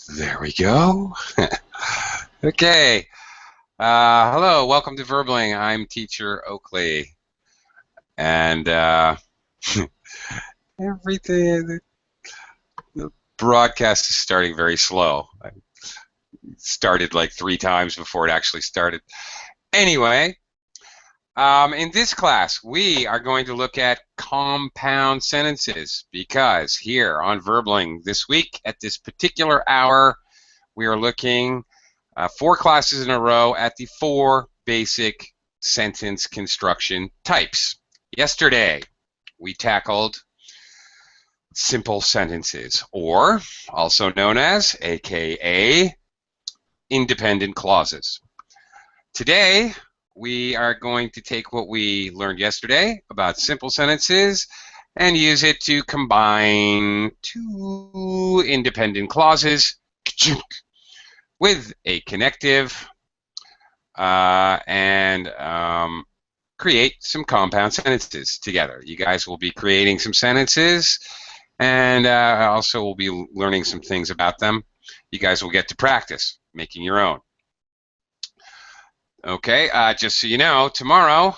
There we go. Okay. Hello, welcome to Verbling. I'm teacher Oakley. And everything, the broadcast is starting very slow. I started like 3 times before it actually started. Anyway, in this class, we are going to look at compound sentences because here on Verbling this week at this particular hour, we are looking 4 classes in a row at the 4 basic sentence construction types. Yesterday, we tackled simple sentences, or also known as, aka, independent clauses. Today, we are going to take what we learned yesterday about simple sentences and use it to combine 2 independent clauses with a connective and create some compound sentences together. You guys will be creating some sentences, and also will be learning some things about them. You guys will get to practice making your own. Okay, just so you know, tomorrow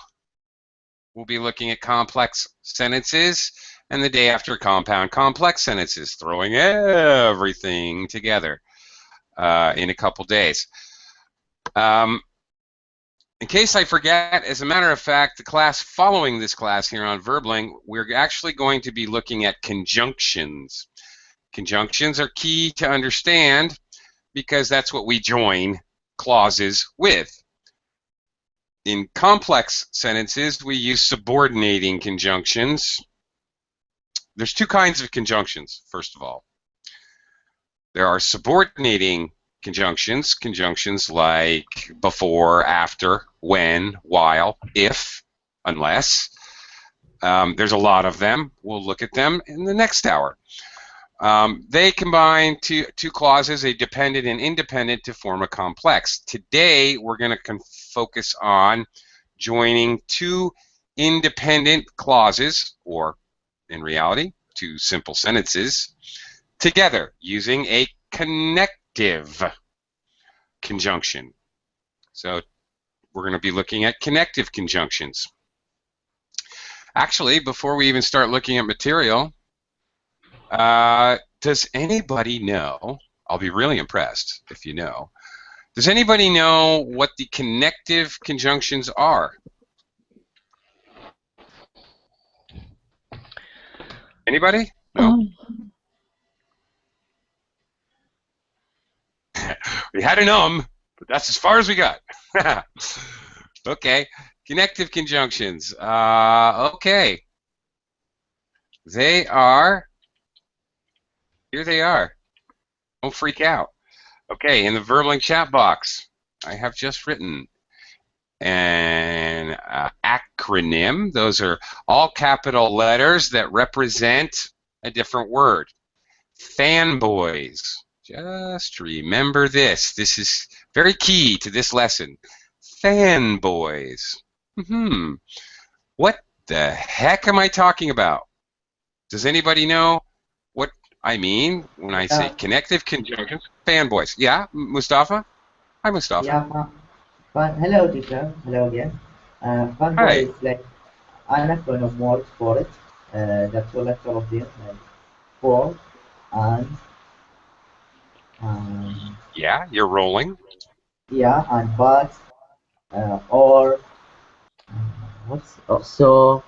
we'll be looking at complex sentences, and the day after compound complex sentences, throwing everything together in a couple days. In case I forget, as a matter of fact, the class following this class here on Verbling, we're actually going to be looking at conjunctions. Conjunctions are key to understand because that's what we join clauses with. In complex sentences, we use subordinating conjunctions. There's 2 kinds of conjunctions, first of all. There are subordinating conjunctions, conjunctions like before, after, when, while, if, unless. There's a lot of them. We'll look at them in the next hour. They combine two clauses, a dependent and independent, to form a complex. Today, we're going to focus on joining 2 independent clauses, or in reality, 2 simple sentences, together using a connective conjunction. So we're going to be looking at connective conjunctions. Actually, before we even start looking at material, does anybody know, I'll be really impressed if you know, does anybody know what the connective conjunctions are? Anybody? No? We had an but that's as far as we got. Okay, connective conjunctions. Okay. They are, here they are. Don't freak out. Okay, in the Verbling chat box, I have just written an acronym. Those are all capital letters that represent a different word. Fanboys. Just remember this. This is very key to this lesson. Fanboys. What the heck am I talking about? Does anybody know what I mean when I say connective conjunctions? Fanboys. Yeah, Mustafa? Hi, Mustafa. Yeah, hello, teacher. Hello again. Fanboy is like an acronym of words for it. That's all of them. Like for and yeah, you're rolling. Yeah, and but or what's so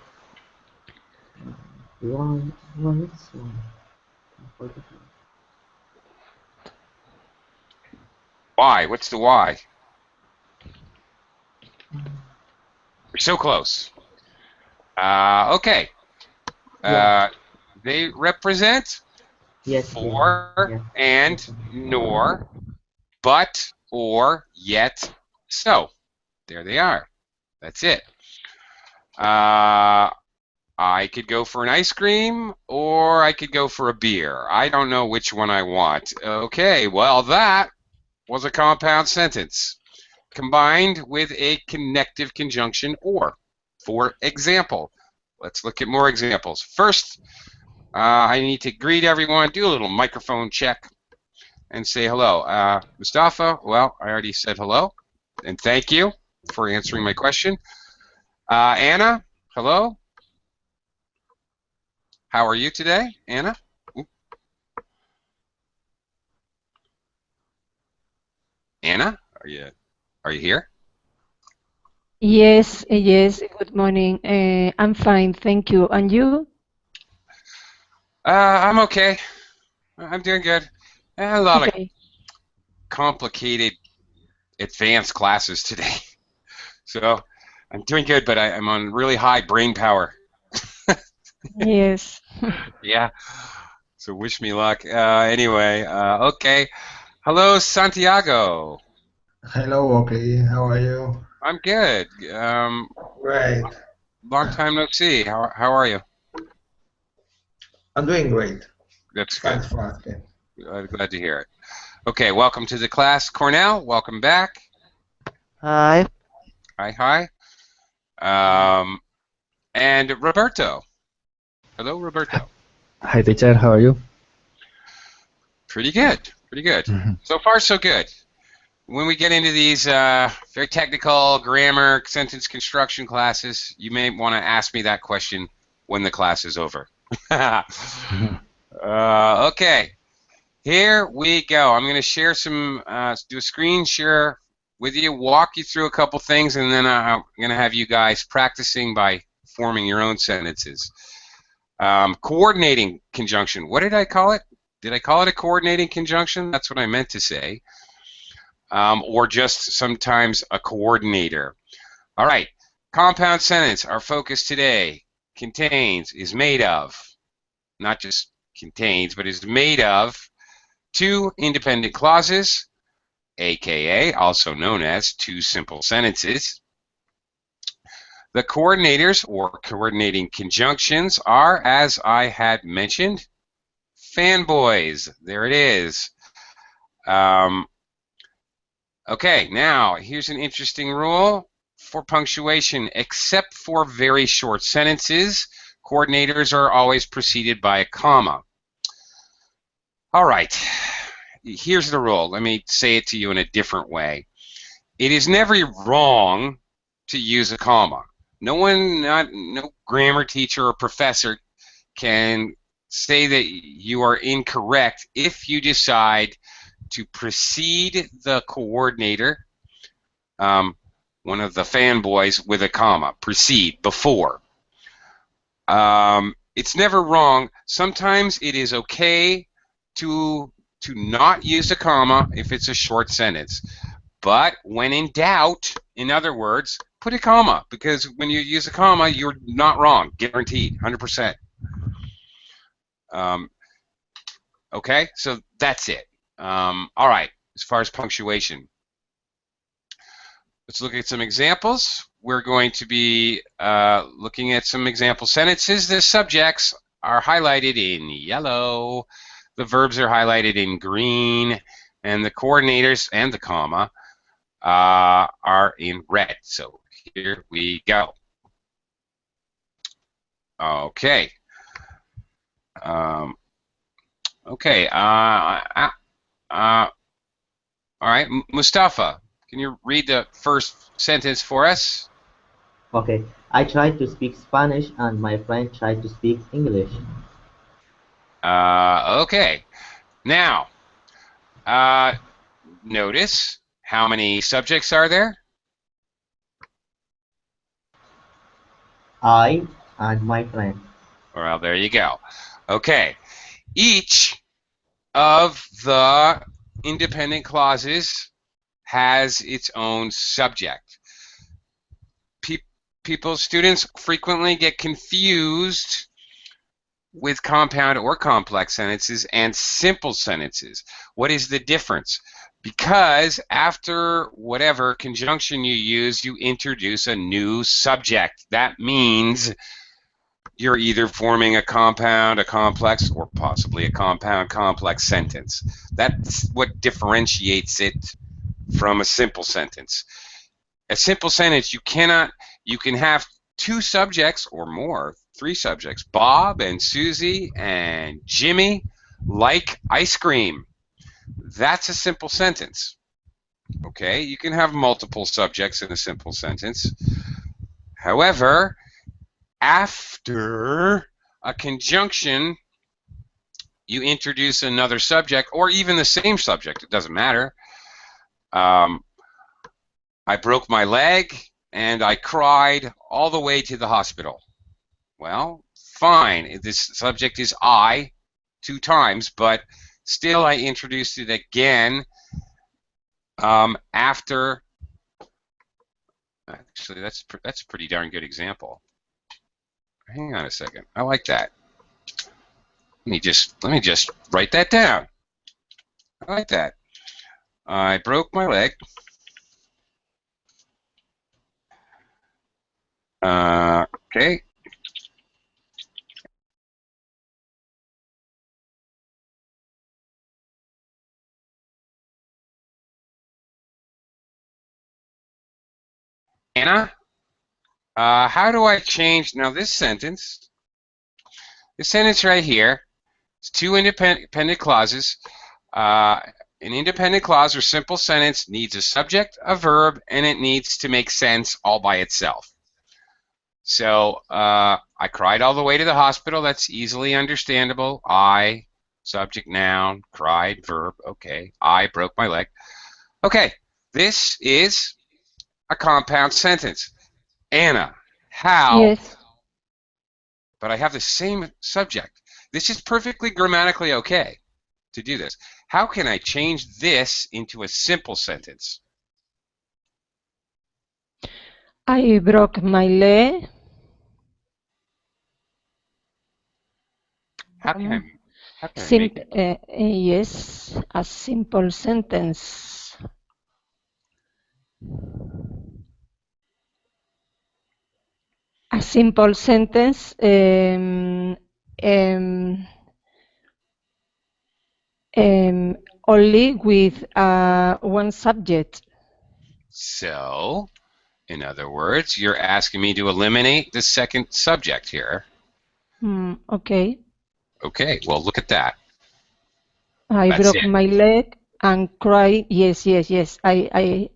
one. Why? What's the why? We're so close. Okay. They represent for and nor, but, or, yet, so. There they are. That's it. I could go for an ice cream, or I could go for a beer. I don't know which one I want. Okay, well, that was a compound sentence combined with a connective conjunction or. For example, let's look at more examples. First, I need to greet everyone, do a little microphone check. and say hello. Mustafa, well, I already said hello, and thank you for answering my question. Anna, hello. How are you today, Anna? Ooh. Anna, are you here? Yes, yes. Good morning. I'm fine, thank you. And you? I'm okay. I'm doing good. A lot of Okay. complicated advanced classes today. So I'm doing good, but I'm on really high brain power. Yes. Yeah. So wish me luck. Anyway, okay. Hello, Santiago. Hello, okay. How are you? I'm good. Great. Long time no see. How are you? I'm doing great. That's good. Thanks for asking. Glad to hear it. Okay, welcome to the class, Cornell. Welcome back. Hi. Hi. And Roberto. Hello, Roberto. Hi, teacher. How are you? Pretty good. Pretty good. So far, so good. When we get into these very technical grammar, sentence construction classes, you may want to ask me that question when the class is over. Okay, here we go. I'm going to share some, do a screen share with you, walk you through a couple things, and then I'm going to have you guys practicing by forming your own sentences. Coordinating conjunction. What did I call it? Did I call it a coordinating conjunction? That's what I meant to say. Or just sometimes a coordinator. All right, compound sentence, our focus today, contains, is made of, not just contains, but is made of two independent clauses, aka also known as two simple sentences. The coordinators or coordinating conjunctions are, as I had mentioned, fanboys. There it is. Okay, now here's an interesting rule for punctuation. Except for very short sentences, coordinators are always preceded by a comma. All right, here's the rule. Let me say it to you in a different way. It is never wrong to use a comma. No grammar teacher or professor can say that you are incorrect if you decide to precede the coordinator, one of the fanboys, with a comma. Precede, before. It's never wrong. Sometimes it is okay to not use a comma if it's a short sentence. But when in doubt, in other words, put a comma, because when you use a comma, you're not wrong, guaranteed, 100%. Okay, so that's it. All right, as far as punctuation, let's look at some examples. We're going to be looking at some example sentences. The subjects are highlighted in yellow, the verbs are highlighted in green, and the coordinators and the comma are in red. So here we go. Okay. Okay. All right, Mustafa, can you read the first sentence for us? Okay, I tried to speak Spanish and my friend tried to speak English. Okay. Now, notice how many subjects are there? I and my friend. Well, there you go. Okay. Each of the independent clauses has its own subject. Students frequently get confused with compound or complex sentences and simple sentences. What is the difference? Because after whatever conjunction you use, you introduce a new subject. That means you're either forming a compound, a complex, or possibly a compound complex sentence. That's what differentiates it from a simple sentence. A simple sentence, you can have two subjects or more, three subjects. Bob and Susie and Jimmy like ice cream. That's a simple sentence. Okay, you can have multiple subjects in a simple sentence. However, after a conjunction, you introduce another subject, or even the same subject, it doesn't matter. I broke my leg and I cried all the way to the hospital. Well, fine, this subject is I 2 times, but still I introduced it again after. Actually, that's a pretty darn good example. Hang on a second. I like that. Let me just write that down. I like that. I broke my leg. Okay. Anna, how do I change now this sentence? This sentence right here, it's 2 independent clauses. An independent clause or simple sentence needs a subject, a verb, and it needs to make sense all by itself. So I cried all the way to the hospital. That's easily understandable. I, subject, noun, cried, verb. Okay. I broke my leg. Okay. This is a compound sentence. Anna, how? Yes. But I have the same subject. This is perfectly grammatically okay to do this. How can I change this into a simple sentence? I broke my leg. How can I make it? Yes, a simple sentence. A simple sentence only with one subject. So, in other words, you're asking me to eliminate the second subject here. Okay. Okay, well, look at that. I broke my leg and cried. Yes. I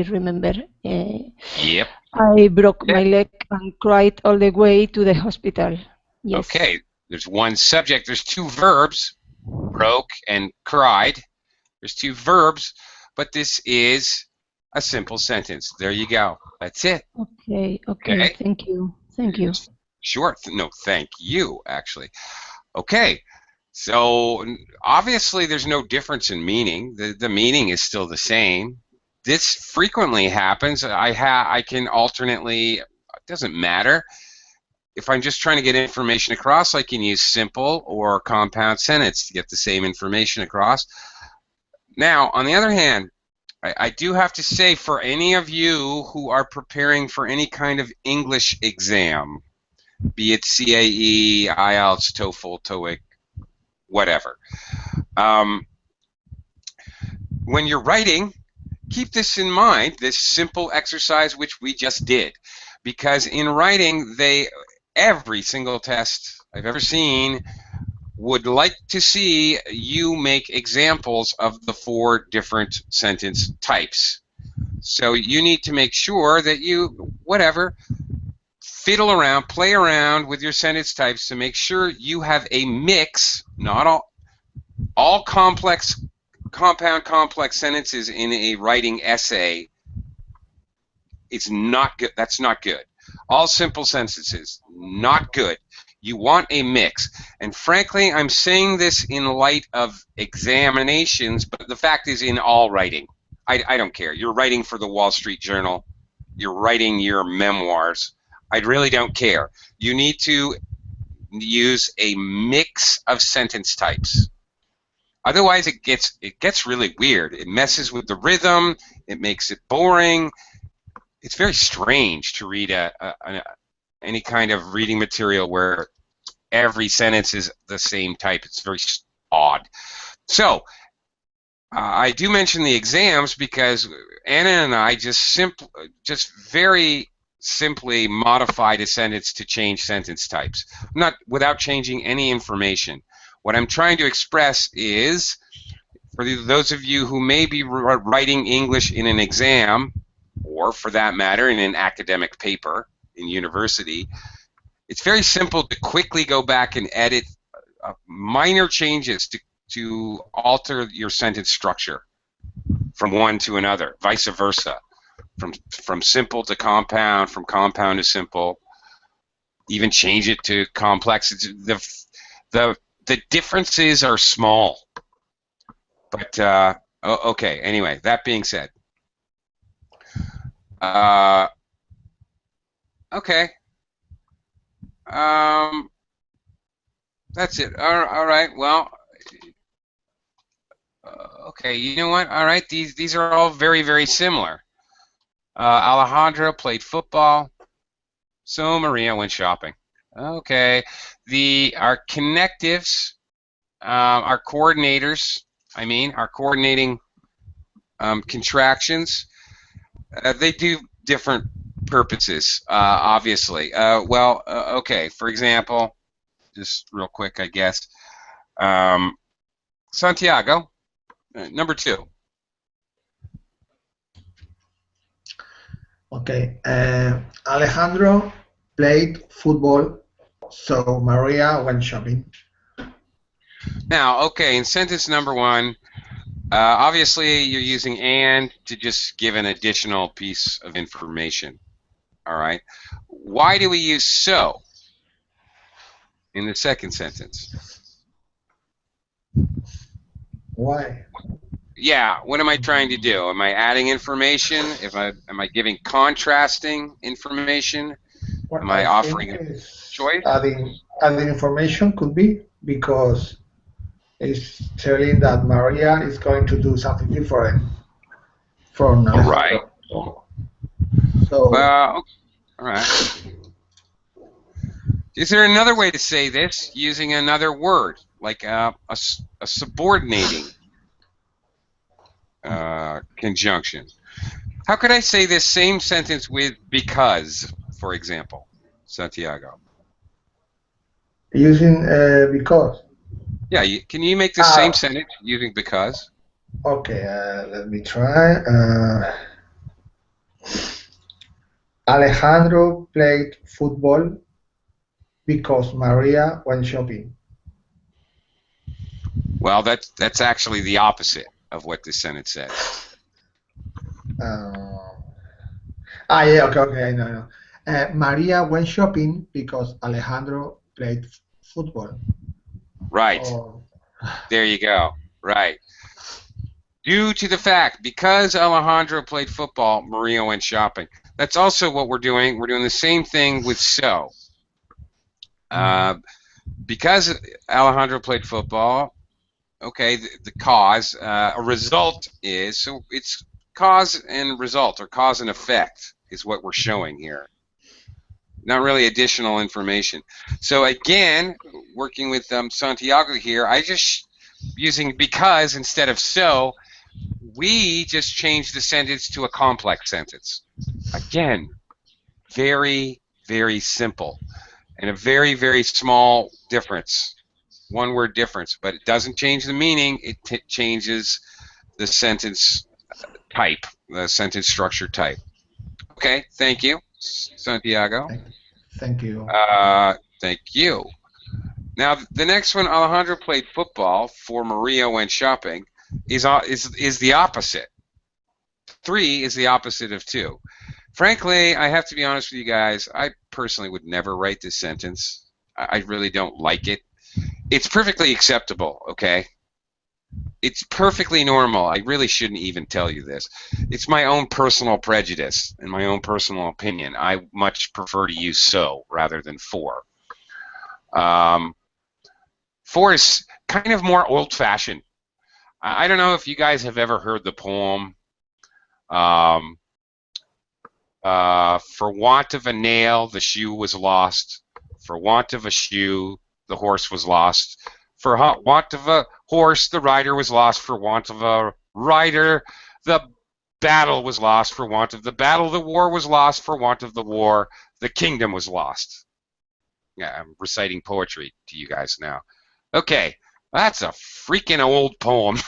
remember. Yep. I broke my leg and cried all the way to the hospital. Yes. Okay, there's one subject. There's 2 verbs, broke and cried. There's 2 verbs, but this is a simple sentence. There you go. That's it. Okay. Thank you. Sure. No, thank you, actually. Okay. So obviously there's no difference in meaning. The meaning is still the same. This frequently happens. I can alternately, it doesn't matter. If I'm just trying to get information across, I can use simple or compound sentence to get the same information across. Now, on the other hand, I do have to say, for any of you who are preparing for any kind of English exam, be it CAE, IELTS, TOEFL, TOEIC, whatever, when you're writing, keep this in mind, this simple exercise which we just did, because in writing, every single test I've ever seen would like to see you make examples of the 4 different sentence types. So you need to make sure that you, fiddle around, play around with your sentence types to make sure you have a mix, not all complex, compound complex sentences in a writing essay. It's not good. That's not good. All simple sentences, not good. You want a mix. And frankly, I'm saying this in light of examinations, but the fact is in all writing. I don't care. You're writing for the Wall Street Journal. You're writing your memoirs. I really don't care. You need to use a mix of sentence types. Otherwise, it gets really weird. It messes with the rhythm. It makes it boring. It's very strange to read any kind of reading material where every sentence is the same type. It's very odd. So I do mention the exams because Anna and I just very simply modified a sentence to change sentence types, without changing any information. What I'm trying to express is For those of you who may be writing English in an exam, or for that matter, in an academic paper in university, it's very simple to quickly go back and edit minor changes to alter your sentence structure from one to another, vice versa, from simple to compound, from compound to simple, even change it to complex. The differences are small. But, okay, anyway, that being said. Okay. That's it. All right, well, okay, you know what? All right, these are all very, very similar. Alejandro played football, so Maria went shopping. Okay, our connectives, our coordinators, our coordinating contractions, they do different purposes, obviously. Okay, for example, just real quick, I guess, Santiago, number 2. Okay. Alejandro played football, so Maria went shopping. Now, okay, in sentence number 1, obviously you're using "and" to just give an additional piece of information. All right. Why do we use "so" in the second sentence? Why? Yeah, what am I trying to do? Am I adding information? Am I giving contrasting information? Am I offering a choice? Adding information could be, because it's telling that Maria is going to do something different from Alejandro. Right. So, all right. Is there another way to say this using another word, like a subordinating conjunction? How could I say this same sentence with "because," for example, Santiago? using because. Yeah, can you make the same sentence using "because"? Okay, let me try. Alejandro played football because Maria went shopping. Well, that's actually the opposite of what this sentence says. Yeah, okay, I know. Maria went shopping because Alejandro played football. Right. Oh. There you go. Right. Due to the fact, because Alejandro played football, Maria went shopping. That's also what we're doing. We're doing the same thing with "so." Because Alejandro played football, okay, the cause, a result is, so it's cause and result, or cause and effect, is what we're showing here. Not really additional information. So again, working with Santiago here, I just, using "because" instead of "so," we just changed the sentence to a complex sentence. Again, very, very simple, and a very, very small difference. One word difference, but it doesn't change the meaning. It changes the sentence type, the sentence structure type. Okay, thank you, Santiago. Thank you. Thank you. Now the next one, Alejandro played football for Maria went shopping, is the opposite. 3 is the opposite of 2. Frankly, I have to be honest with you guys, I personally would never write this sentence. I really don't like it. It's perfectly acceptable, okay? It's perfectly normal. I really shouldn't even tell you this. It's my own personal prejudice and my own personal opinion. I much prefer to use "so" rather than "for." 4 is kind of more old-fashioned. I don't know if you guys have ever heard the poem, "For want of a nail, the shoe was lost. For want of a shoe, the horse was lost. For want of a horse, the rider was lost. For want of a rider, the battle was lost. For want of the battle, the war was lost. For want of the war, the kingdom was lost." Yeah, I'm reciting poetry to you guys now. Okay, that's a freaking old poem.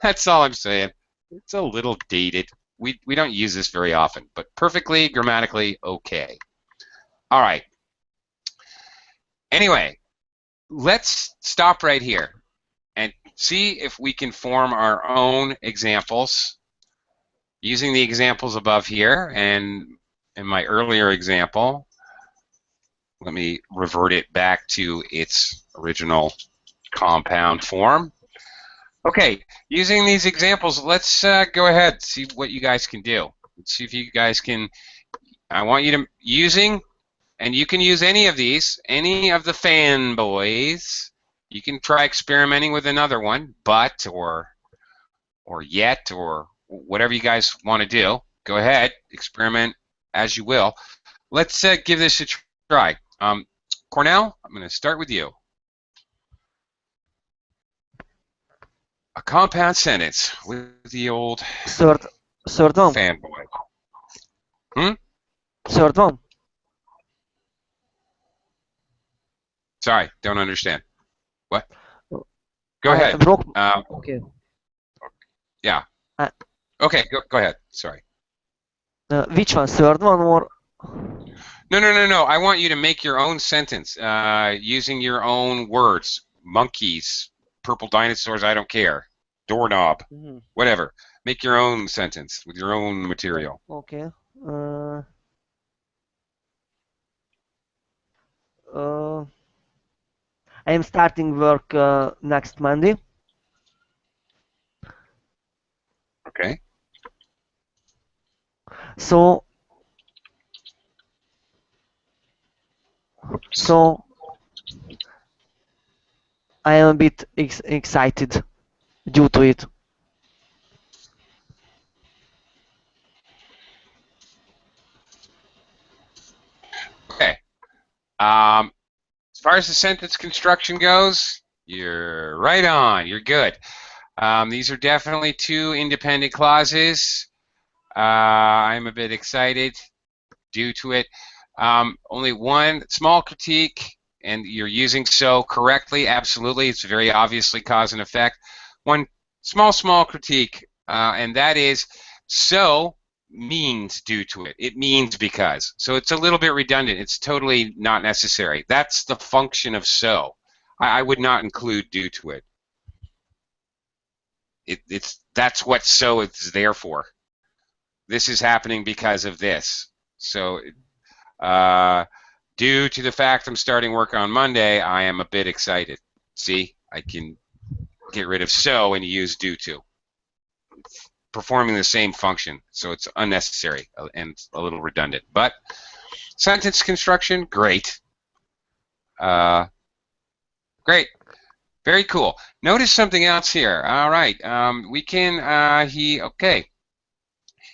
That's all I'm saying. It's a little dated. We don't use this very often, but perfectly grammatically okay. All right. Anyway, let's stop right here and see if we can form our own examples using the examples above here. And in my earlier example, let me revert it back to its original compound form. Okay, using these examples, let's go ahead and see what you guys can do. Let's see if you guys can, I want you to, and you can use any of these, any of the fanboys. You can try experimenting with another one, but, or yet, or whatever you guys want to do. Go ahead, experiment as you will. Let's give this a try. Cornell, I'm going to start with you. A compound sentence with the old Third one. fanboy. Third one. Sorry, don't understand. What? Go ahead. Okay. Yeah. Okay, go ahead. Sorry. Which one? Third one or? No. I want you to make your own sentence using your own words. Monkeys, purple dinosaurs, I don't care. Doorknob, whatever. Make your own sentence with your own material. Okay. I am starting work next Monday. Okay. So I am a bit excited due to it. Okay. As far as the sentence construction goes, you're right on. You're good. These are definitely two independent clauses. I'm a bit excited due to it. Only one small critique, and you're using so correctly, absolutely. It's very obviously cause and effect. One small critique, and that is so means due to it. It means because. So it's a little bit redundant. It's totally not necessary. That's the function of so. I would not include due to it. That's what so is there for. This is happening because of this. So due to the fact I'm starting work on Monday, I am a bit excited. See, I can get rid of so and use due to. It's performing the same function, so it's unnecessary and a little redundant. But sentence construction, great. Great. Very cool. Notice something else here. All right. We can, okay.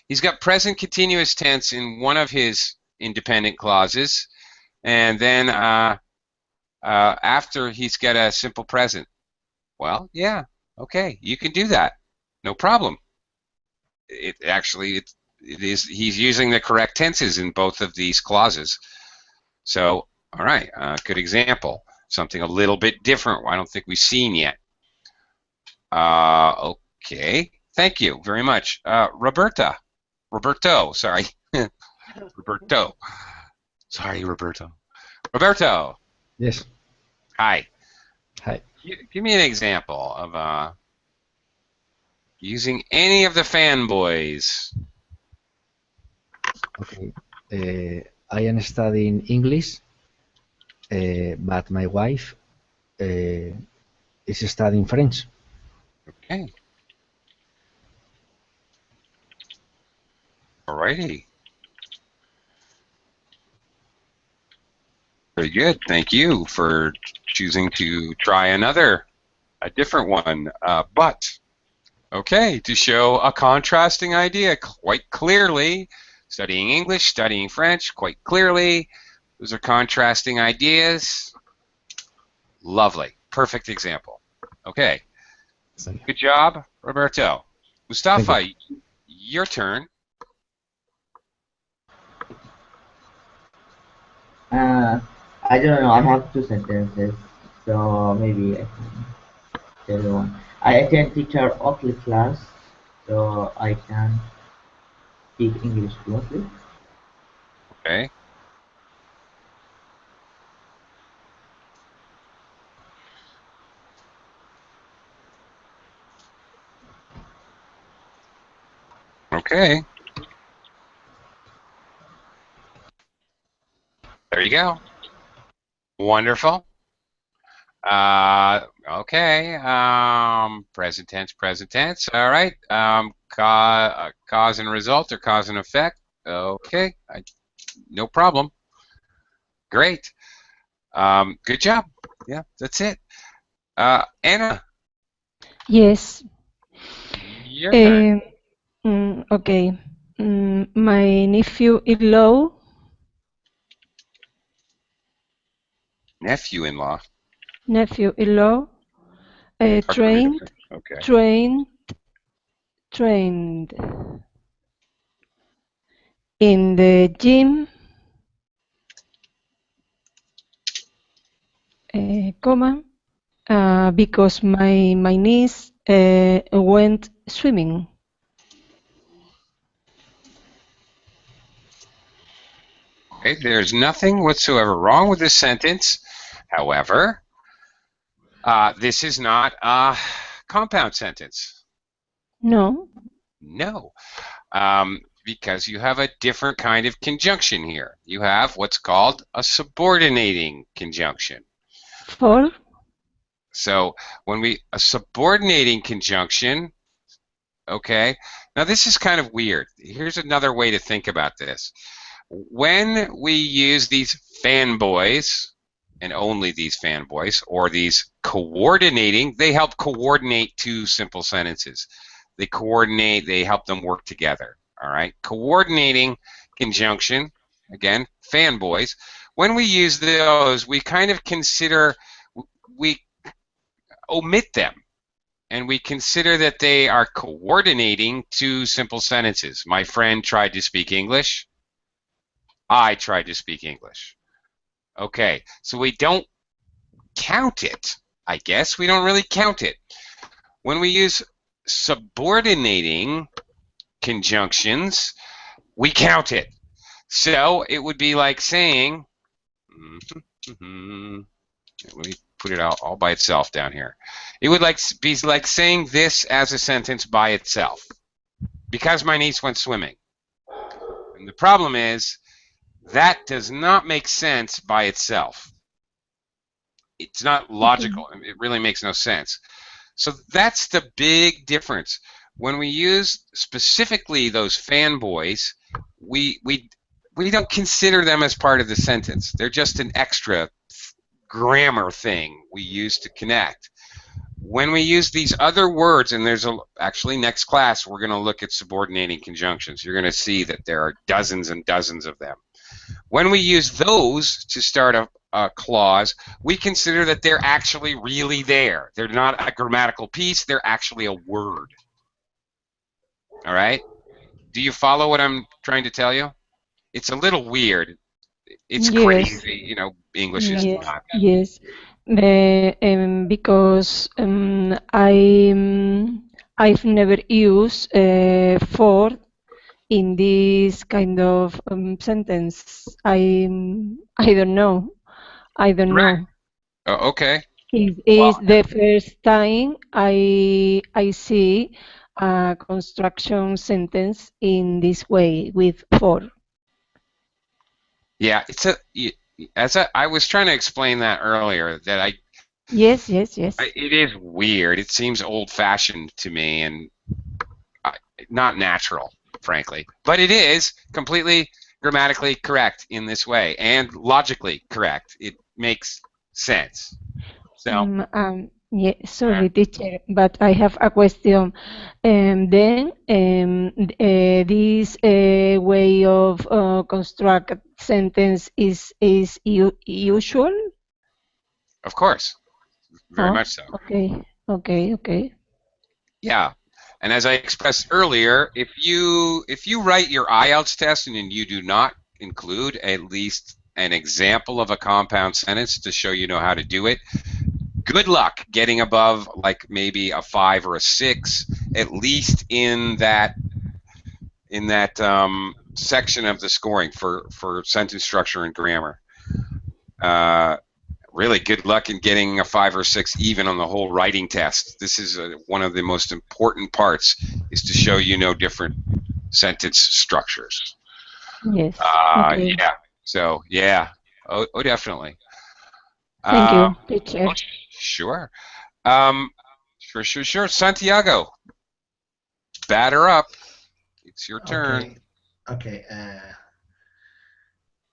He's got present continuous tense in one of his independent clauses, and then after he's got a simple present. Well, yeah, okay, you can do that, no problem. It is he's using the correct tenses in both of these clauses. So, all right, good example. Something a little bit different. I don't think we've seen yet. Okay, thank you very much, Roberto, sorry. Roberto. Sorry, Roberto. Roberto. Yes. Hi. Hi. Give me an example of using any of the fanboys. Okay. I am studying English, but my wife is studying French. Okay. Alrighty. Very good. Thank you for choosing to try a different one. But, okay, to show a contrasting idea quite clearly, studying English, studying French quite clearly, those are contrasting ideas. Lovely. Perfect example. Okay. Good job, Roberto. Mustafa, your turn. I don't know. I have two sentences, so maybe I can tell you one. I attend teacher only class, so I can speak English fluently. Okay. Okay. There you go. Wonderful. Okay. Present tense, present tense. All right. Cause and result or cause and effect. Okay. No problem. Great. Good job. Yeah, that's it. Anna, Yes. your turn. Okay. My nephew-in-law Nephew-in-law. nephew-in-law Hard for me to trained say. Okay. trained trained in the gym, comma, because my niece went swimming. Okay. There's nothing whatsoever wrong with this sentence. However, this is not a compound sentence. No. No. Because you have a different kind of conjunction here. You have what's called a subordinating conjunction. For? So when a subordinating conjunction, okay, now this is kind of weird. Here's another way to think about this. When we use these fanboys, and only these fanboys, or these coordinating, they help coordinate two simple sentences. They coordinate, they help them work together. All right, coordinating conjunction, again, fanboys. When we use those, we kind of consider, we omit them, and we consider that they are coordinating two simple sentences. My friend tried to speak English. I tried to speak English. Okay, so we don't count it, I guess. We don't really count it. When we use subordinating conjunctions, we count it. So it would be like saying, let me put it out all by itself down here. It would be like saying this as a sentence by itself. Because my niece went swimming. And the problem is, that does not make sense by itself. It's not logical. Okay. It really makes no sense. So that's the big difference. When we use specifically those fanboys, we don't consider them as part of the sentence. They're just an extra grammar thing we use to connect. When we use these other words, and actually next class we're going to look at subordinating conjunctions. You're going to see that there are dozens and dozens of them. When we use those to start a clause, we consider that they're actually really there. They're not a grammatical piece, they're actually a word. All right? Do you follow what I'm trying to tell you? It's a little weird. It's yes. Crazy, you know, English is not. Yes, because I've never used for in this kind of sentence. I don't know. I don't know. Oh, okay. It is the first time I see a construction sentence in this way with for. Yeah, I was trying to explain that earlier, that Yes. It is weird. It seems old-fashioned to me and not natural, frankly. But it is completely grammatically correct in this way and logically correct. It makes sense. So. Yeah, sorry, teacher, but I have a question. Then this way of construct sentence is usual? Of course, very much so. Okay. Yeah, and as I expressed earlier, if you write your IELTS test and you do not include at least an example of a compound sentence to show you know how to do it, good luck getting above like maybe a 5 or a 6, at least in that section of the scoring for sentence structure and grammar. Really good luck in getting a 5 or 6 even on the whole writing test. This is one of the most important parts, is to show you know different sentence structures. Yes. Okay. Yeah. So yeah. Oh, definitely. Thank you, teacher. Sure. Sure. Santiago, batter up. It's your turn. Okay.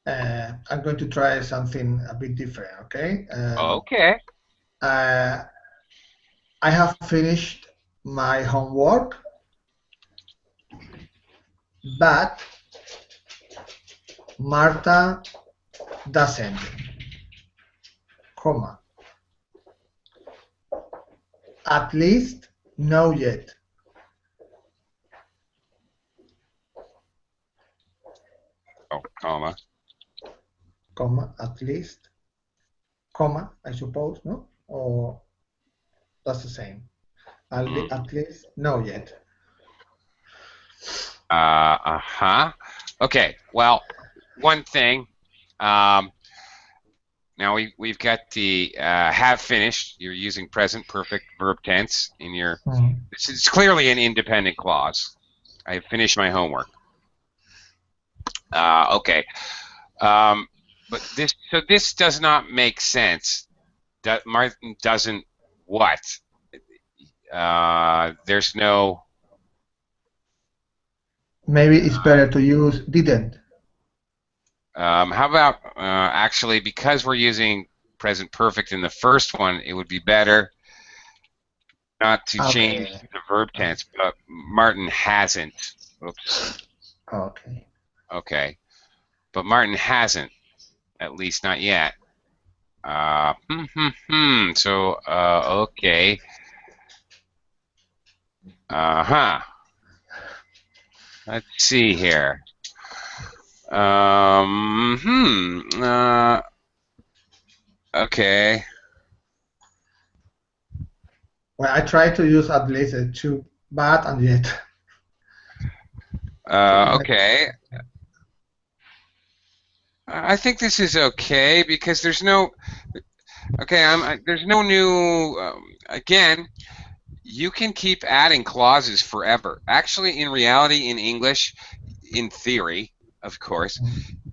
I'm going to try something a bit different. Okay. Okay. I have finished my homework, but Marta doesn't. Comma. At least, no yet. Oh, comma. Comma, at least. Comma, I suppose, no? Or that's the same. At least, no yet. Okay. Well, one thing. Now we've got the have finished. You're using present perfect verb tense in your. It's clearly an independent clause. I have finished my homework. Okay. But this does not make sense. Martin doesn't what? There's no. Maybe it's better to use didn't. How about actually, because we're using present perfect in the first one, it would be better not to change the verb tense, but Martin hasn't. Oops. Okay. Okay. But Martin hasn't, at least not yet. So, okay. Let's see here. Okay. Well, I try to use at least two, but and yet. Okay. I think this is okay because there's no. Okay, there's no new. Again, you can keep adding clauses forever. Actually, in reality, in English, in theory, of course,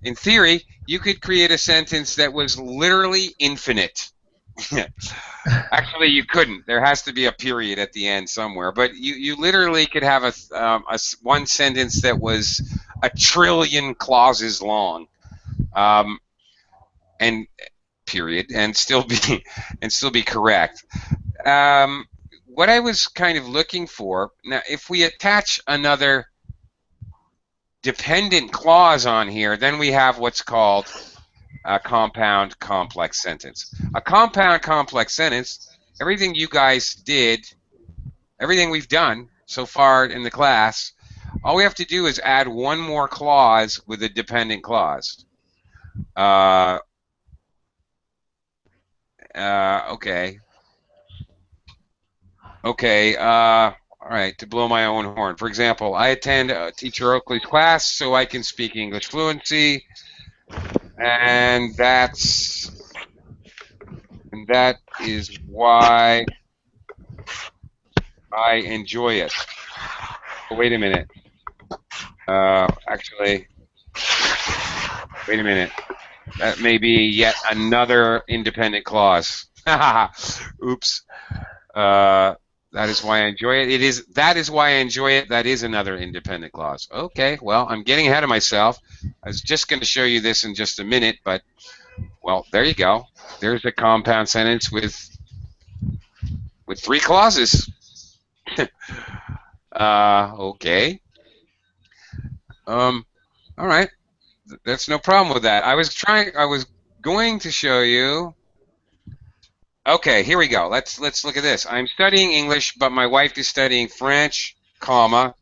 in theory, you could create a sentence that was literally infinite. Actually, you couldn't. There has to be a period at the end somewhere. But you literally could have one sentence that was 1 trillion clauses long, and period, and still be correct. What I was kind of looking for now, if we attach another dependent clause on here, then we have what's called a compound complex sentence. A compound complex sentence, everything you guys did, everything we've done so far in the class, all we have to do is add one more clause with a dependent clause. Okay. All right, to blow my own horn. For example, I attend Teacher Oakley's class so I can speak English fluency, and that is why I enjoy it. Oh, wait a minute. Actually, wait a minute. That may be yet another independent clause. Oops. That is why I enjoy it. That is why I enjoy it. That is another independent clause. Okay, well, I'm getting ahead of myself. I was just going to show you this in just a minute, but, well, there you go. There's a compound sentence with 3 clauses. Okay. All right. That's no problem with that. I was going to show you. Okay, here we go. Let's look at this. I'm studying English, but my wife is studying French, comma,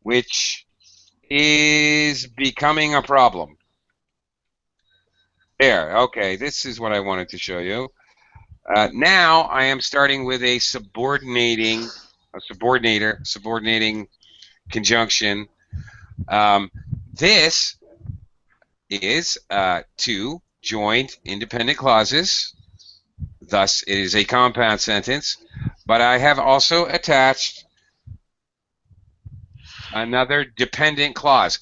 which is becoming a problem. There. Okay, this is what I wanted to show you. Now I am starting with a subordinating conjunction. This is two joined independent clauses. Thus, it is a compound sentence. But I have also attached another dependent clause.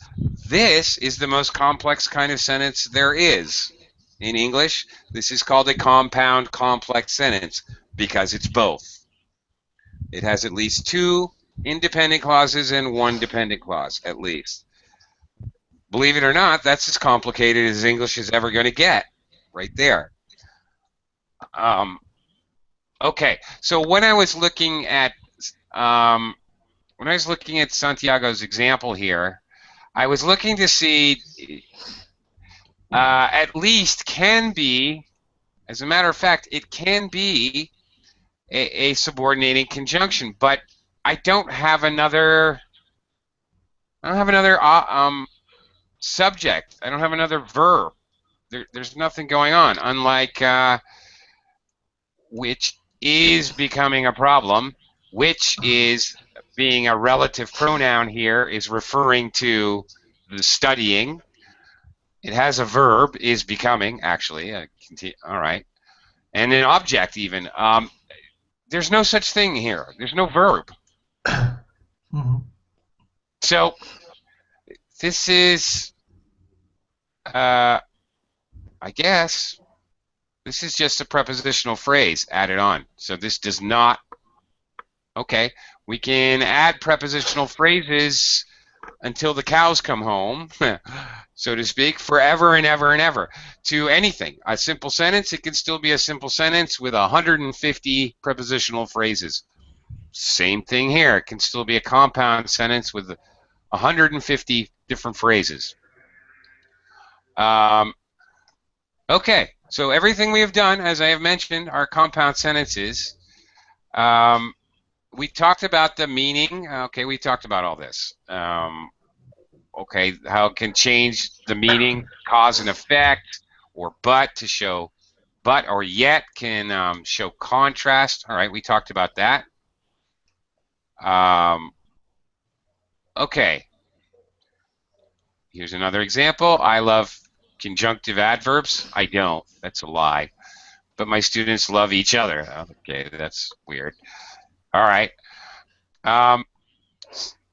This is the most complex kind of sentence there is. In English, this is called a compound complex sentence because it's both. It has at least two independent clauses and one dependent clause, at least. Believe it or not, that's as complicated as English is ever going to get, right there. Okay, so when I was looking at Santiago's example here, I was looking to see at least can be, as a matter of fact, it can be a subordinating conjunction, but I don't have another subject. I don't have another verb. There's nothing going on, unlike which is becoming a problem. Which is being a relative pronoun here is referring to the studying. It has a verb, is becoming, actually. All right. And an object, even. There's no such thing here. There's no verb. Mm-hmm. So, this is, I guess, this is just a prepositional phrase added on. So this does not, okay, we can add prepositional phrases until the cows come home, so to speak, forever and ever and ever, to anything. A simple sentence, it can still be a simple sentence with 150 prepositional phrases. Same thing here. It can still be a compound sentence with 150 different phrases. Okay, so everything we have done, as I have mentioned, are compound sentences. We talked about the meaning. Okay, we talked about all this. Okay, how it can change the meaning, cause and effect, or but to show, but or yet can show contrast. All right, we talked about that. Okay, here's another example. I love conjunctive adverbs. I don't. That's a lie. But my students love each other. Okay, that's weird. All right. All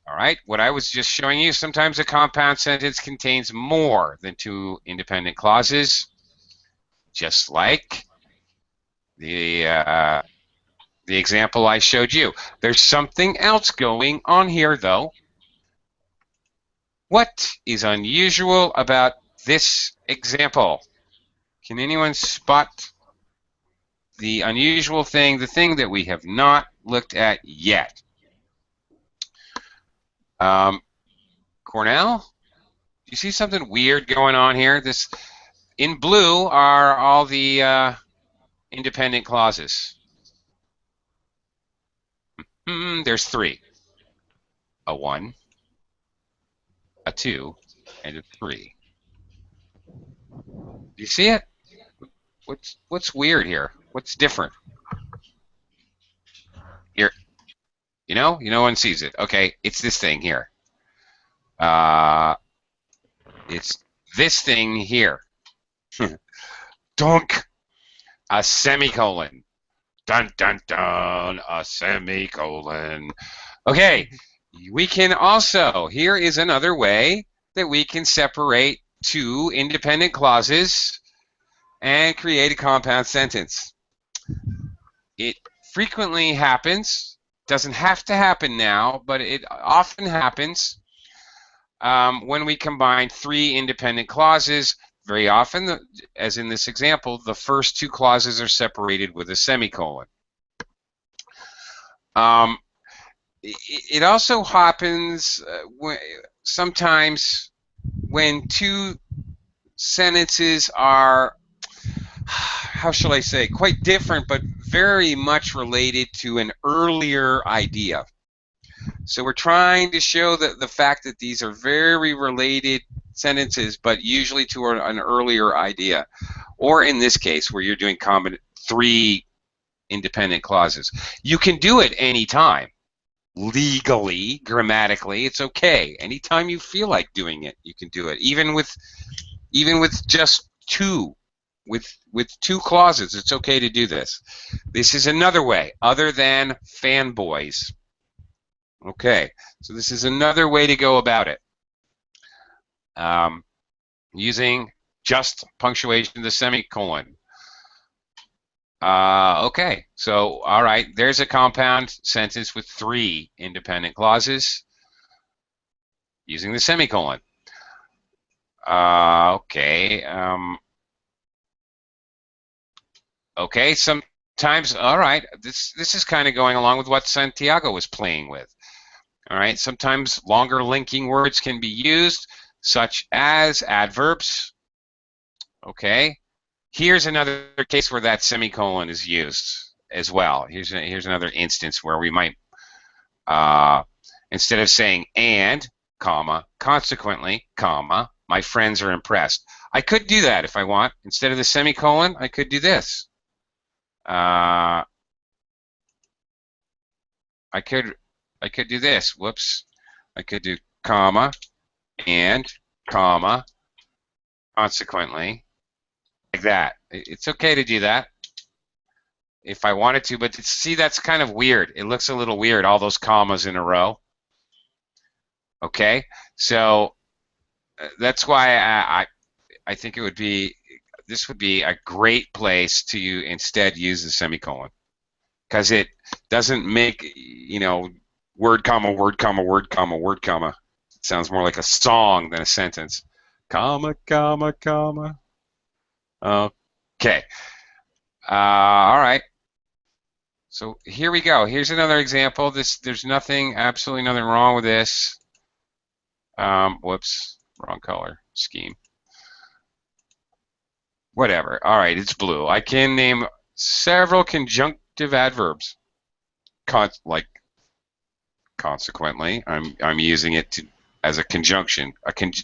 right, what I was just showing you, sometimes a compound sentence contains more than two independent clauses, just like the example I showed you. There's something else going on here, though. What is unusual about this example? Can anyone spot the unusual thing, the thing that we have not looked at yet? Cornell, do you see something weird going on here? This, in blue are all the independent clauses. There's three. A 1, a 2, and a 3. Do you see it? What's weird here? What's different? Here. No one sees it. Okay, it's this thing here. It's this thing here. Dunk. A semicolon. Dun, dun, dun. A semicolon. Okay, we can also, here is another way that we can separate two independent clauses and create a compound sentence. It frequently happens, doesn't have to happen now, but it often happens when we combine three independent clauses. Very often, as in this example, the first two clauses are separated with a semicolon. It also happens sometimes when two sentences are, how shall I say, quite different but very much related to an earlier idea. So we're trying to show that the fact that these are very related sentences, but usually to an earlier idea. Or in this case, where you're doing three independent clauses. You can do it anytime. Legally, grammatically, it's okay. Anytime you feel like doing it, you can do it. Even with just two, with two clauses, it's okay to do this. This is another way, other than fanboys. Okay, so this is another way to go about it. Using just punctuation, the semicolon. Okay, so all right, there's a compound sentence with 3 independent clauses using the semicolon. Okay. Okay, sometimes, all right, this is kind of going along with what Santiago was playing with. All right, sometimes longer linking words can be used, such as adverbs. Okay. Here's another case where that semicolon is used as well. Here's another instance where we might, instead of saying and, comma, consequently, comma, my friends are impressed. I could do that if I want. Instead of the semicolon, I could do this. I could do this. Whoops. I could do comma and comma, consequently. Like that. It's okay to do that if I wanted to, but see, that's kind of weird. It looks a little weird, all those commas in a row. Okay, so that's why I think this would be a great place to instead use the semicolon, because it doesn't make, word comma word comma word comma word comma. It sounds more like a song than a sentence. Comma comma comma. Okay. All right. So here we go. Here's another example. There's absolutely nothing wrong with this. Whoops, wrong color scheme. Whatever. All right, it's blue. I can name several conjunctive adverbs. Like consequently, I'm using it as a conjunction.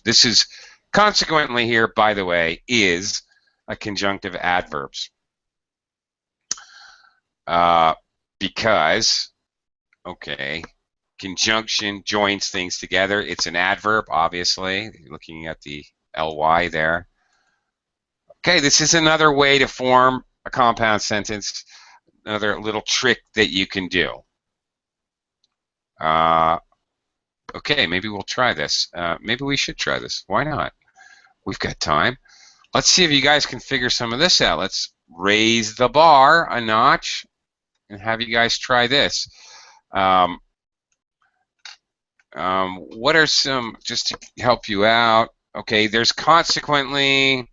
This is consequently here, by the way, is a conjunctive adverbs. Because, okay, conjunction joins things together. It's an adverb, obviously. You're looking at the ly there. Okay, this is another way to form a compound sentence. Another little trick that you can do. Okay, maybe we'll try this. Maybe we should try this. Why not? We've got time. Let's see if you guys can figure some of this out. Let's raise the bar a notch and have you guys try this. What are some, just to help you out? Okay, there's consequently.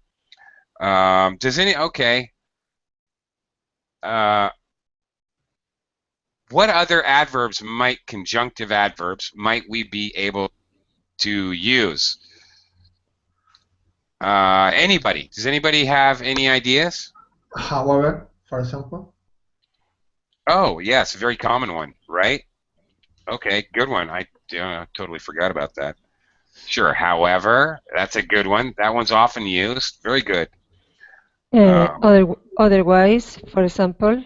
Okay. What other adverbs conjunctive adverbs might we be able to use? Anybody? Does anybody have any ideas? However, for example. Oh, yes, a very common one, right? Okay, good one. I totally forgot about that. Sure, however, that's a good one. That one's often used. Very good. Otherwise, for example.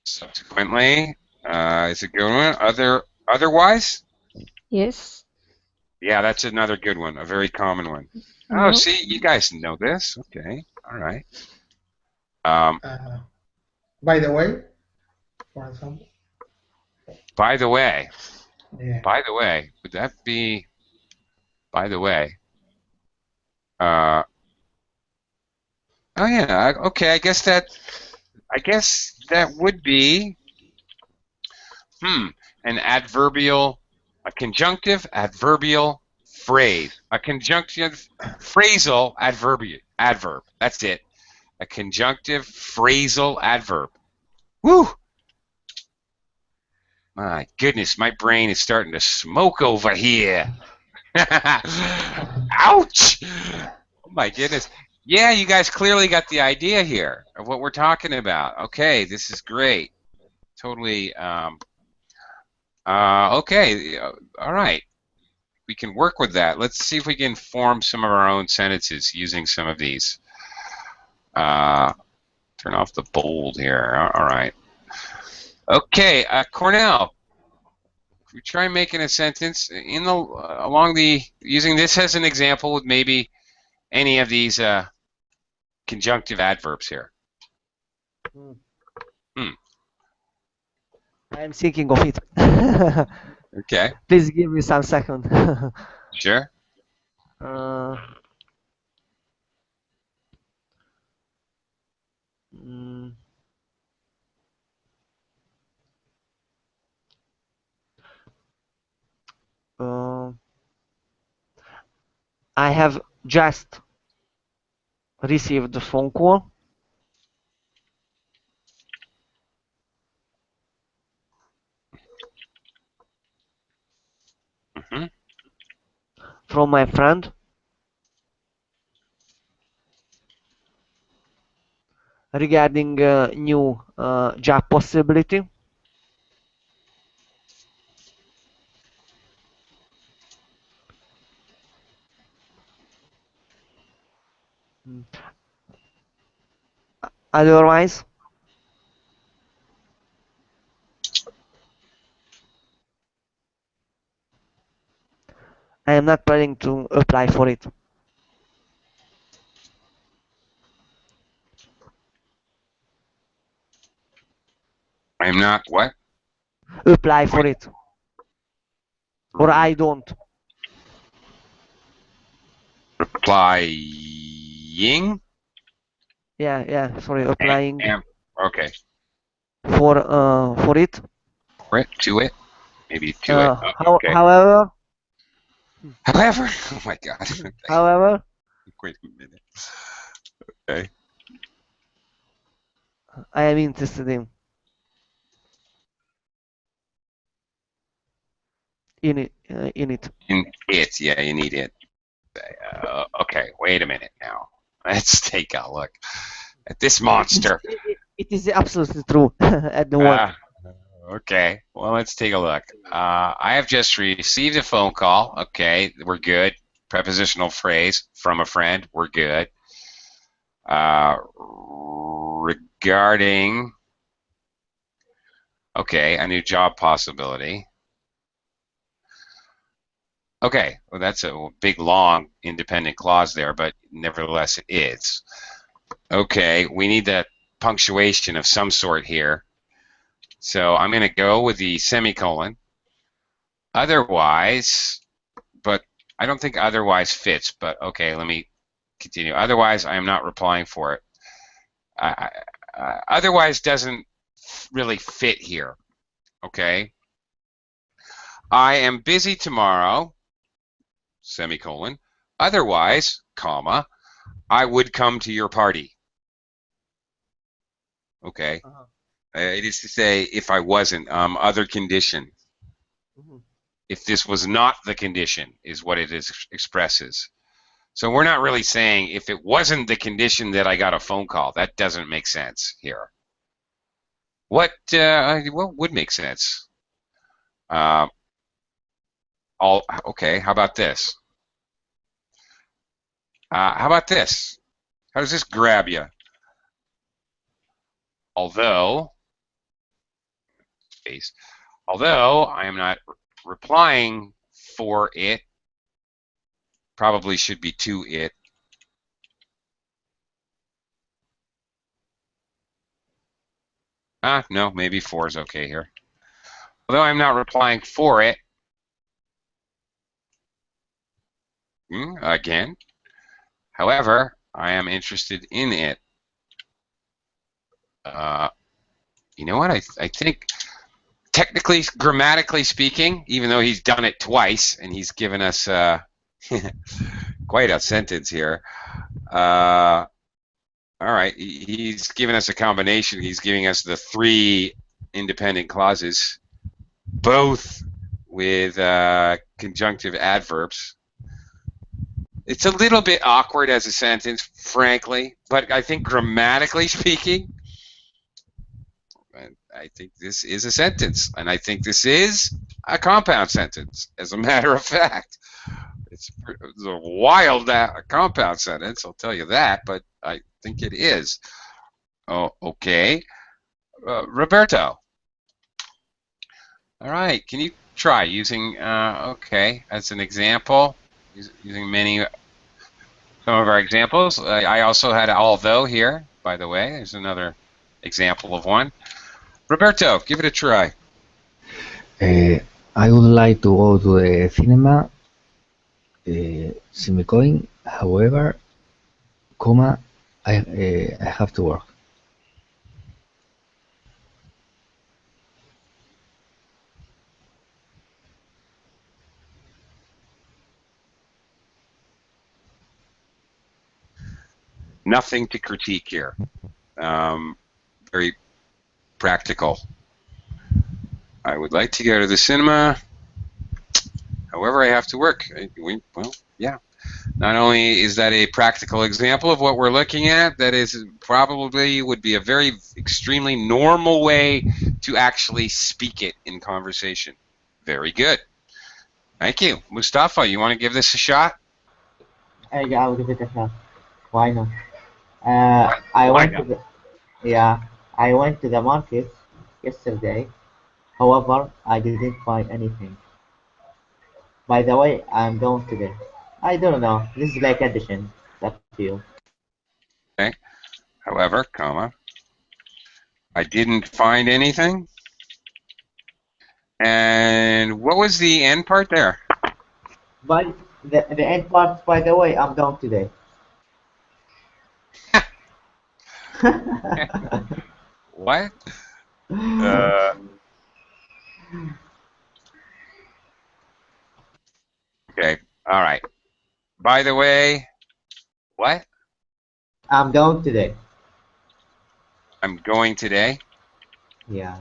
Subsequently is a good one. Otherwise? Yes. Yeah, that's another good one, a very common one. Oh, see, you guys know this. Okay, all right. By the way, for example. By the way. Yeah. By the way, would that be? By the way. Oh yeah. Okay. I guess that would be. An adverbial, a conjunctive adverbial phrase, a conjunctive phrasal adverb. That's it. A conjunctive phrasal adverb. Woo! My goodness, my brain is starting to smoke over here. Ouch! Oh my goodness. Yeah, you guys clearly got the idea here of what we're talking about. Okay, this is great. Totally. Okay, all right. We can work with that. Let's see if we can form some of our own sentences using some of these. Turn off the bold here. All right. Okay, Cornell. If we try making a sentence in the along the using this as an example with maybe any of these conjunctive adverbs here. I'm thinking of it. Okay. Please give me some second. Sure. Mm, I have just received a phone call from my friend regarding a new job possibility. Otherwise, I am not planning to apply for it. I'm not what? Apply for it. Or I don't. Applying? Yeah, sorry, applying Okay. for it. For it, to it, maybe to it. Okay. However, oh my God. however, Wait a minute. Okay. I am interested in it. In it, yeah, you need it. Okay, wait a minute now. Let's take a look at this monster. It is absolutely true at the moment. Okay, well, let's take a look. I have just received a phone call. Okay, we're good. Prepositional phrase from a friend. We're good. Regarding, okay, a new job possibility. Okay, well, that's a big, long, independent clause there, but nevertheless it is. Okay, we need that punctuation of some sort here. So I'm going to go with the semicolon. Otherwise, but I don't think otherwise fits, but okay, let me continue. Otherwise, I am not replying for it. Otherwise doesn't really fit here, okay? I am busy tomorrow, semicolon. Otherwise, comma, I would come to your party. Okay. It is to say, if I wasn't, other condition. If this was not the condition, is what it expresses. So we're not really saying if it wasn't the condition that I got a phone call. That doesn't make sense here. What would make sense? Okay, how about this? How about this? How does this grab you? Although I am not replying for it, probably should be to it. No, maybe for is okay here. Although I'm not replying for it, again, however, I am interested in it. You know what? I think technically, grammatically speaking, even though he's done it twice and he's given us quite a sentence here. All right, he's given us a combination. He's giving us the 3 independent clauses, both with conjunctive adverbs. It's a little bit awkward as a sentence, frankly, but I think grammatically speaking, I think this is a sentence, and I think this is a compound sentence, as a matter of fact. It's a wild compound sentence, I'll tell you that, but I think it is. Oh, okay. Roberto. All right. Can you try using, okay, as an example, using some of our examples. I also had although here, by the way. There's another example of one. Roberto, give it a try. I would like to go to the cinema, semicolon. However, comma, I have to work. Nothing to critique here. Very practical. I would like to go to the cinema. However, I have to work. Well, yeah. Not only is that a practical example of what we're looking at, that is probably would be a very extremely normal way to actually speak it in conversation. Very good. Thank you. Mustafa, you want to give this a shot? Yeah, I'll give it a shot. Why not? I Why went to not? the I went to the market yesterday. However, I didn't find anything. By the way, I'm going today. I don't know. This is like addition. It's up to you. Okay. However, comma, I didn't find anything. And what was the end part there? But the end part, by the way, I'm going today. What? Uh, okay. All right. By the way, what? I'm going today. I'm going today. Yeah.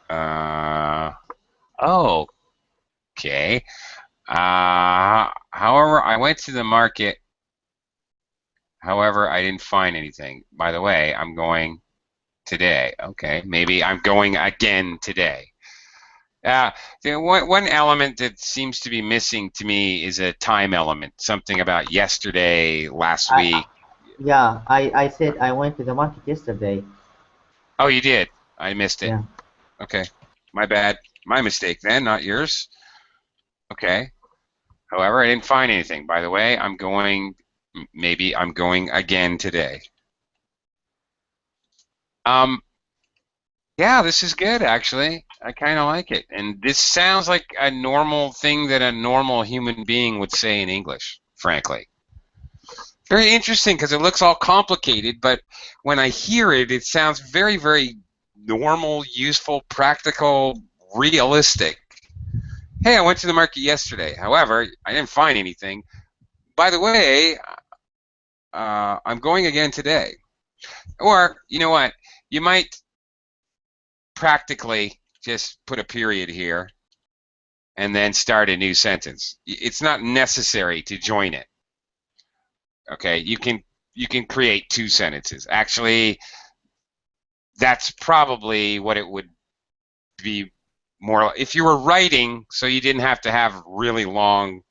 Oh, okay. However, I went to the market. However, I didn't find anything. By the way, I'm going today. Okay, maybe I'm going again today. One element that seems to be missing to me is a time element. Something about yesterday, last week. I said I went to the market yesterday. Oh, you did. I missed it. Yeah. Okay, my bad. My mistake then, not yours. Okay. However, I didn't find anything. By the way, maybe I'm going again today. Yeah, this is good, actually. I kind of like it. And this sounds like a normal thing that a normal human being would say in English, frankly. Very interesting because it looks all complicated, but when I hear it, it sounds very, very normal, useful, practical, realistic. Hey, I went to the market yesterday. However, I didn't find anything. By the way, I'm going again today. Or, you know what? You might practically just put a period here and then start a new sentence. It's not necessary to join it. Okay, you can create two sentences. Actually, that's probably what it would be more if you were writing, so you didn't have to have really long,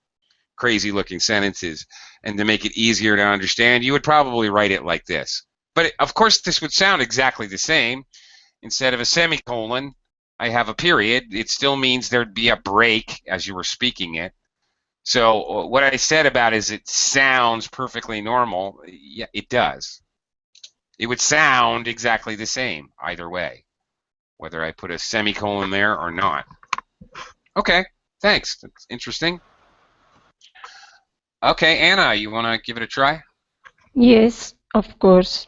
crazy looking sentences. And to make it easier to understand, you would probably write it like this. But of course, this would sound exactly the same. Instead of a semicolon, I have a period. It still means there'd be a break as you were speaking it. So what I said about is it sounds perfectly normal. Yeah, it does. It would sound exactly the same either way, whether I put a semicolon there or not. Okay, thanks. That's interesting. Okay, Anna, you want to give it a try? Yes, of course.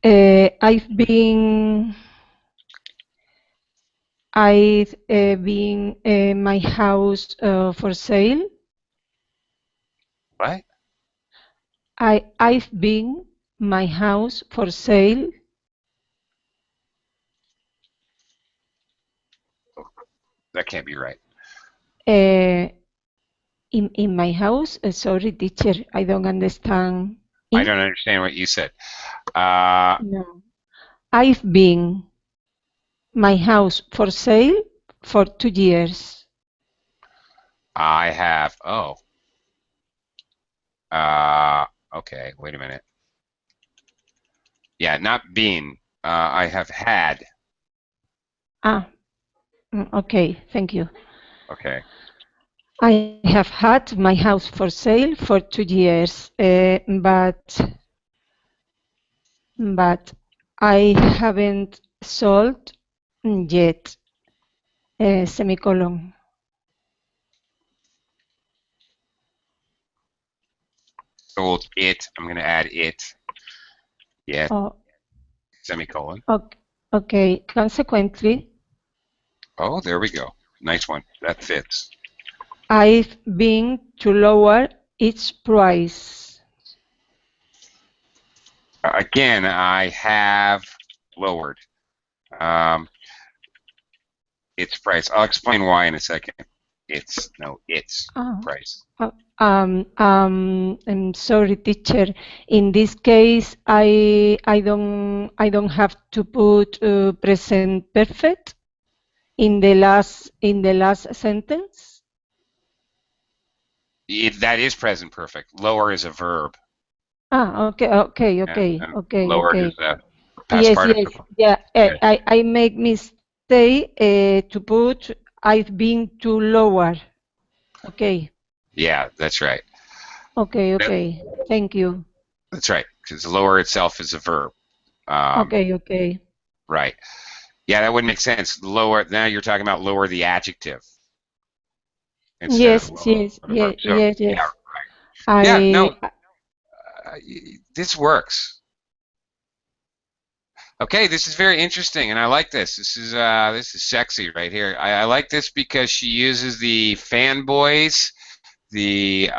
I've been my house for sale. What? I've been my house for sale. That can't be right. In my house. Sorry, teacher, I don't understand. I don't understand what you said. Uh, No. I've been my house for sale for 2 years. I have. Oh. Okay, wait a minute. Yeah, not been. I have had. Okay, thank you. Okay. I have had my house for sale for 2 years, but I haven't sold yet. Semicolon. Sold it. I'm going to add it. Yes. Oh, Semicolon. okay. Consequently, Oh, there we go. Nice one. That fits. I've been to lower its price. Again, I have lowered its price. I'll explain why in a second. Its price. I'm sorry, teacher. In this case, I don't have to put present perfect in the last sentence. That is present perfect. Lower is a verb. Okay. Lowered is a past Yes. participle. Yeah. Yeah. I make mistake to put I've been to lower. Okay. Yeah, that's right. Okay. Thank you. That's right. Because lower itself is a verb. Okay. Right. Yeah, that wouldn't make sense. Lower. Now you're talking about lower the adjective instead of lower the verb. So Yes. yeah, right. Yeah. No, this works. Okay, this is very interesting, and I like this. This is sexy right here. I like this because she uses the fanboys, the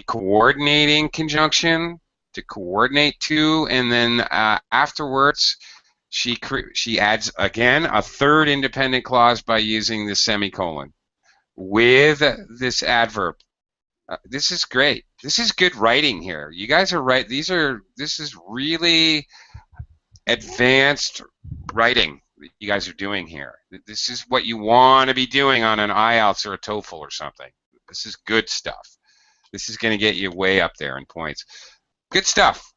coordinating conjunction to coordinate to, and then afterwards she adds again a third independent clause by using the semicolon with this adverb. This is great. This is good writing here. You guys are right. This is really advanced writing that you guys are doing here. This is what you want to be doing on an IELTS or a TOEFL or something. This is good stuff. This is going to get you way up there in points. Good stuff.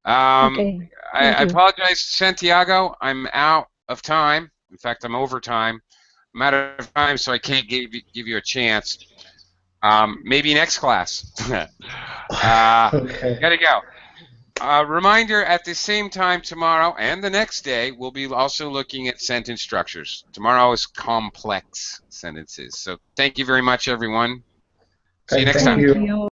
Okay. I apologize, Santiago. I'm out of time. In fact, I'm over time. I'm out of time, so I can't give you a chance. Maybe next class. Okay. Gotta go. Reminder, at the same time tomorrow and the next day, we'll be also looking at sentence structures. Tomorrow is complex sentences. So thank you very much, everyone. See you Okay, next thank time. you. Thank you.